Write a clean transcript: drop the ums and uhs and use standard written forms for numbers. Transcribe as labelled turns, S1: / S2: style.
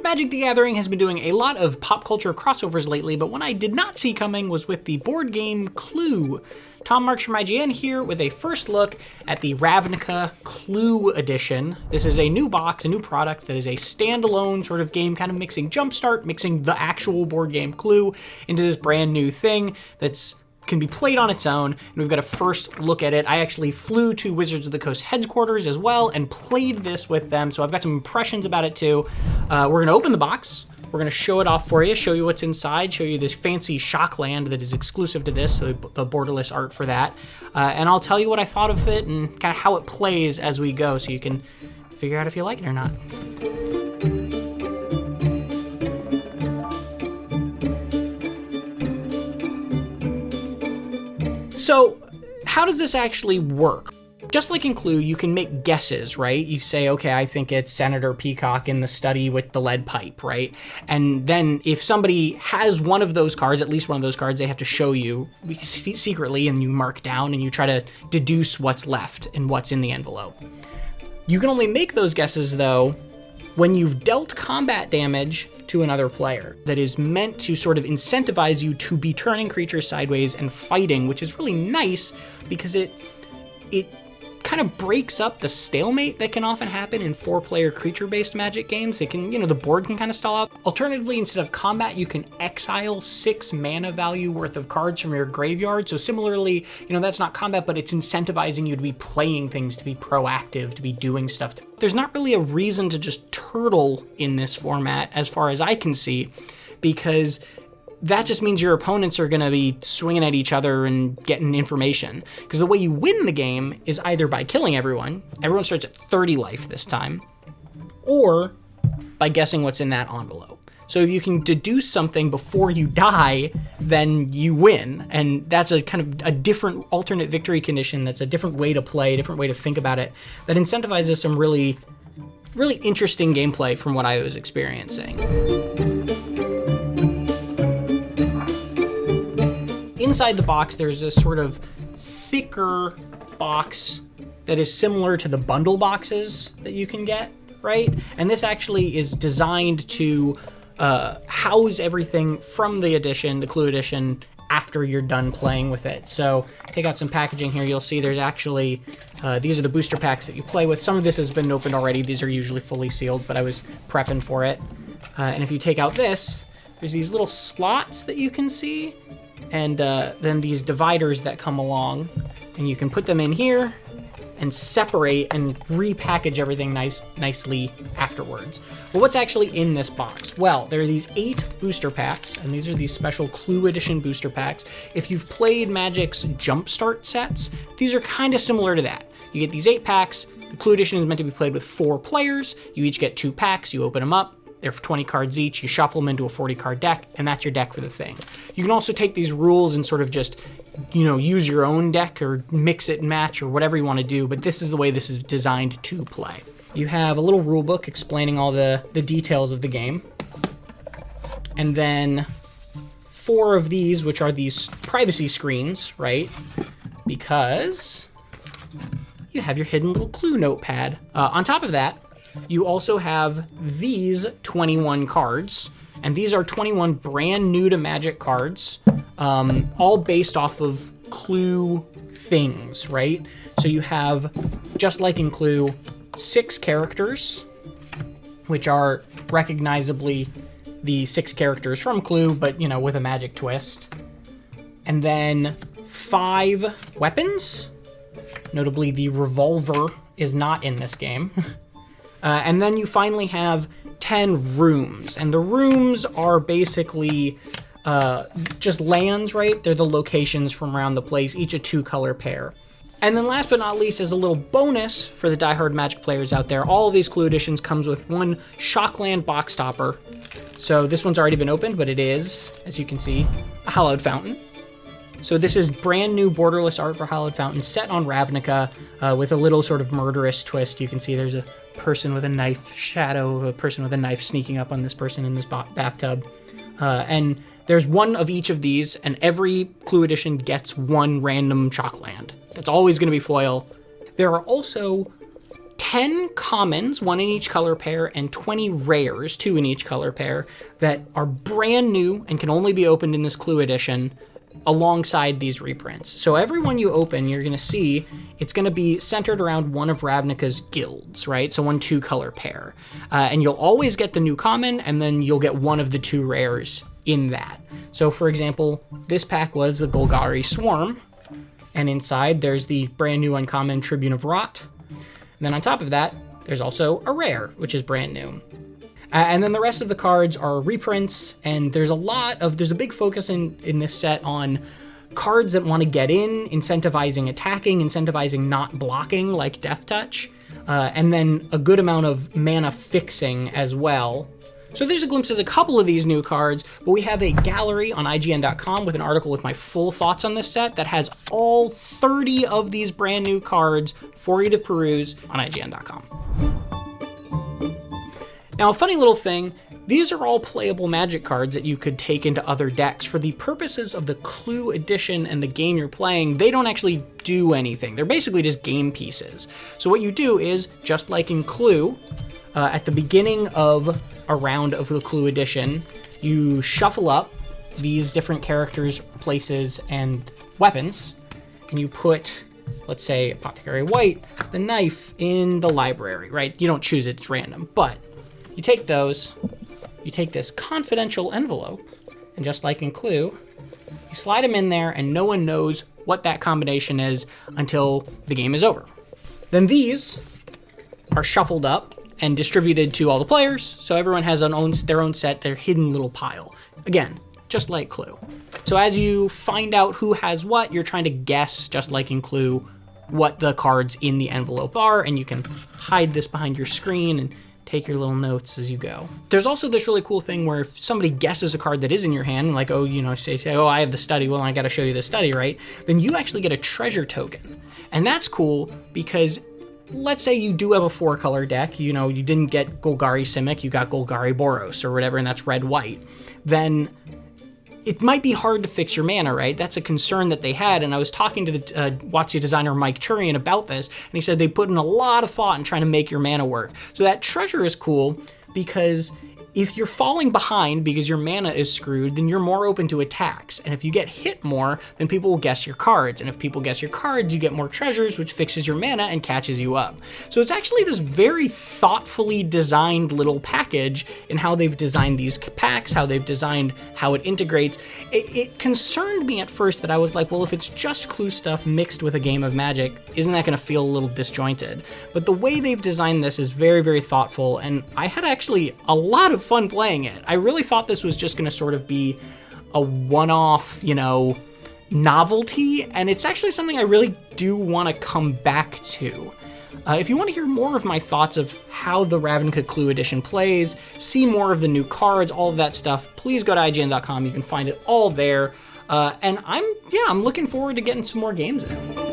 S1: Magic the Gathering has been doing a lot of pop culture crossovers lately, but one I did not see coming was with the board game Clue. Tom Marks from IGN here with a first look at the Ravnica Clue Edition. This is a new box, a new product that is a standalone sort of game, kind of mixing Jumpstart, mixing the actual board game Clue into this brand new thing that's can be played on its own, and we've got a first look at it. I actually flew to Wizards of the Coast headquarters as well and played this with them, so I've got some impressions about it too. We're going to open the box. We're going to show it off for you, show you what's inside, show you this fancy Shockland that is exclusive to this, so the borderless art for that. And I'll tell you what I thought of it and kind of how it plays as we go, so you can figure out if you like it or not. So, how does this actually work? Just like in Clue, you can make guesses, right? You say, okay, I think it's Senator Peacock in the study with the lead pipe, right? And then if somebody has one of those cards, at least one of those cards, they have to show you secretly, and you mark down and you try to deduce what's left and what's in the envelope. You can only make those guesses, though, when you've dealt combat damage to another player that is meant to sort of incentivize you to be turning creatures sideways and fighting, which is really nice because it kind of breaks up the stalemate that can often happen in 4-player creature-based Magic games. It can, the board can kind of stall out. Alternatively, instead of combat, you can exile 6 mana value worth of cards from your graveyard. So similarly, that's not combat, but it's incentivizing you to be playing things, to be proactive, to be doing stuff. There's not really a reason to just turtle in this format, as far as I can see, because that just means your opponents are going to be swinging at each other and getting information. Because the way you win the game is either by killing everyone starts at 30 life this time, or by guessing what's in that envelope. So if you can deduce something before you die, then you win. And that's a kind of a different alternate victory condition. That's a different way to play, a different way to think about it, that incentivizes some really, really interesting gameplay from what I was experiencing. Inside the box, there's this sort of thicker box that is similar to the bundle boxes that you can get, right? And this actually is designed to house everything from the edition, the Clue edition, after you're done playing with it. So take out some packaging here. You'll see there's actually, these are the booster packs that you play with. Some of this has been opened already. These are usually fully sealed, but I was prepping for it. And if you take out this, there's these little slots that you can see. And then these dividers that come along, and you can put them in here and separate and repackage everything nicely afterwards. Well, what's actually in this box? Well, there are these 8 booster packs, and these are these special Clue Edition booster packs. If you've played Magic's Jumpstart sets, these are kind of similar to that. You get these 8 packs. The Clue Edition is meant to be played with 4 players. You each get 2 packs. You open them up. They're 20 cards each. You shuffle them into a 40-card deck, and that's your deck for the thing. You can also take these rules and sort of just, use your own deck or mix it and match or whatever you want to do, but this is the way this is designed to play. You have a little rule book explaining all the details of the game. And then 4 of these, which are these privacy screens, right? Because you have your hidden little Clue notepad. On top of that, you also have these 21 cards, and these are 21 brand new to Magic cards, all based off of Clue things, right? So you have, just like in Clue, 6 characters, which are recognizably the 6 characters from Clue, but, with a Magic twist. And then 5 weapons, notably the revolver is not in this game. And then you finally have 10 rooms, and the rooms are basically just lands, right? They're the locations from around the place, each a 2-color pair. And then last but not least, as a little bonus for the diehard Magic players out there, all of these Clue editions comes with one Shockland box topper. So this one's already been opened, but it is, as you can see, a Hallowed Fountain. So this is brand new borderless art for Hallowed Fountain, set on Ravnica, with a little sort of murderous twist. You can see there's a person with a knife, shadow of a person with a knife sneaking up on this person in this bathtub. And there's one of each of these, and every Clue edition gets one random Shockland. That's always going to be foil. There are also 10 commons, 1 in each color pair, and 20 rares, 2 in each color pair, that are brand new and can only be opened in this Clue edition alongside these reprints. So every one you open, you're going to see it's going to be centered around one of Ravnica's guilds, right? So 1 2-color pair. And you'll always get the new common, and then you'll get one of the 2 rares in that. So for example, this pack was the Golgari Swarm, and inside there's the brand new uncommon Tribune of Rot. And then on top of that, there's also a rare, which is brand new. And then the rest of the cards are reprints, and there's a big focus in this set on cards that want to get in, incentivizing attacking, incentivizing not blocking, like Death Touch, and then a good amount of mana fixing as well. So there's a glimpse of a couple of these new cards, but we have a gallery on IGN.com with an article with my full thoughts on this set that has all 30 of these brand new cards for you to peruse on IGN.com. Now, a funny little thing, these are all playable Magic cards that you could take into other decks. For the purposes of the Clue edition and the game you're playing, they don't actually do anything. They're basically just game pieces. So what you do is, just like in Clue, at the beginning of a round of the Clue edition, you shuffle up these different characters, places, and weapons, and you put, let's say, Apothecary White, the knife, in the library, right? You don't choose it, it's random, but you take those, you take this confidential envelope, and just like in Clue, you slide them in there, and no one knows what that combination is until the game is over. Then these are shuffled up and distributed to all the players, so everyone has their own set, their hidden little pile. Again, just like Clue. So as you find out who has what, you're trying to guess, just like in Clue, what the cards in the envelope are, and you can hide this behind your screen and take your little notes as you go. There's also this really cool thing where if somebody guesses a card that is in your hand, like, oh, you know, say, oh, I have the study, well, I gotta show you the study, right? Then you actually get a treasure token. And that's cool because let's say you do have a 4-color deck, you know, you didn't get Golgari Simic, you got Golgari Boros or whatever, and that's red-white, then it might be hard to fix your mana, right? That's a concern that they had, and I was talking to the WotC designer Mike Turian about this, and he said they put in a lot of thought in trying to make your mana work. So that treasure is cool because if you're falling behind because your mana is screwed, then you're more open to attacks. And if you get hit more, then people will guess your cards. And if people guess your cards, you get more treasures, which fixes your mana and catches you up. So it's actually this very thoughtfully designed little package in how they've designed these packs, how they've designed how it integrates. It concerned me at first that I was like, well, if it's just Clue stuff mixed with a game of Magic, isn't that going to feel a little disjointed? But the way they've designed this is very, very thoughtful, and I had actually a lot of fun playing it. I really thought this was just going to sort of be a one-off, you know, novelty, and it's actually something I really do want to come back to. If you want to hear more of my thoughts of how the Ravnica Clue Edition plays, see more of the new cards, all of that stuff, please go to IGN.com. You can find it all there. And I'm looking forward to getting some more games in.